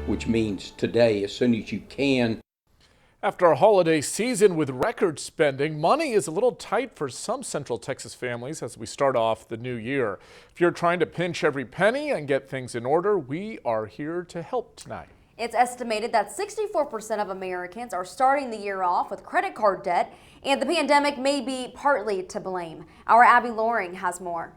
which means today, as soon as you can. After a holiday season with record spending, money is a little tight for some Central Texas families as we start off the new year. If you're trying to pinch every penny and get things in order, we are here to help tonight. It's estimated that 64% of Americans are starting the year off with credit card debt, and the pandemic may be partly to blame. Our Abby Loring has more.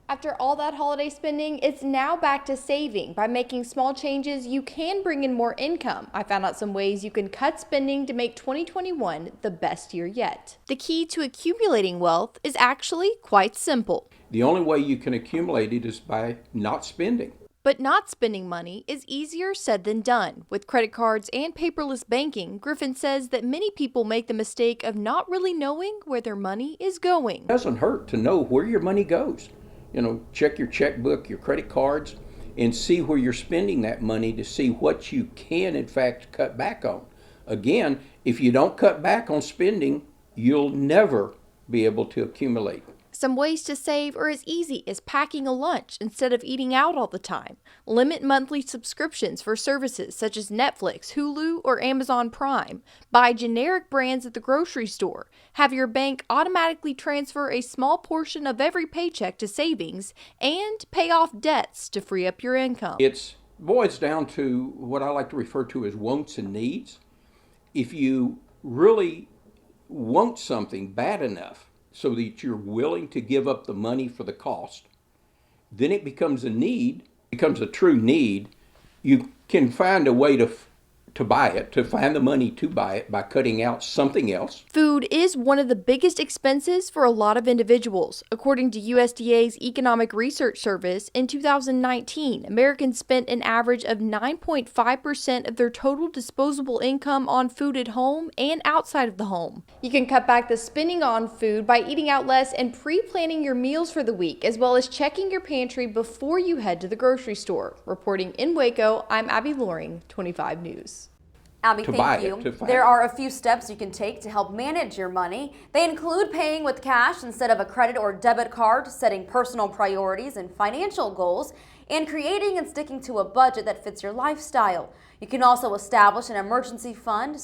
After all that holiday spending, it's now back to saving. By making small changes, you can bring in more income. I found out some ways you can cut spending to make 2021 the best year yet. The key to accumulating wealth is actually quite simple. The only way you can accumulate it is by not spending. But not spending money is easier said than done. With credit cards and paperless banking, Griffin says that many people make the mistake of not really knowing where their money is going. It doesn't hurt to know where your money goes. Check your checkbook, your credit cards, and see where you're spending that money to see what you can, in fact, cut back on. Again, if you don't cut back on spending, you'll never be able to accumulate. Some ways to save are as easy as packing a lunch instead of eating out all the time. Limit monthly subscriptions for services such as Netflix, Hulu, or Amazon Prime. Buy generic brands at the grocery store. Have your bank automatically transfer a small portion of every paycheck to savings, and pay off debts to free up your income. It boils down to what I like to refer to as wants and needs. If you really want something bad enough so that you're willing to give up the money for the cost, then it becomes a need, becomes a true need. You can find a way to buy it, to find the money to buy it by cutting out something else. Food is one of the biggest expenses for a lot of individuals. According to USDA's Economic Research Service, in 2019, Americans spent an average of 9.5% of their total disposable income on food at home and outside of the home. You can cut back the spending on food by eating out less and pre-planning your meals for the week, as well as checking your pantry before you head to the grocery store. Reporting in Waco, I'm Abby Loring, 25 News. Abby, thank you. There are a few steps you can take to help manage your money. They include paying with cash instead of a credit or debit card, setting personal priorities and financial goals, and creating and sticking to a budget that fits your lifestyle. You can also establish an emergency fund,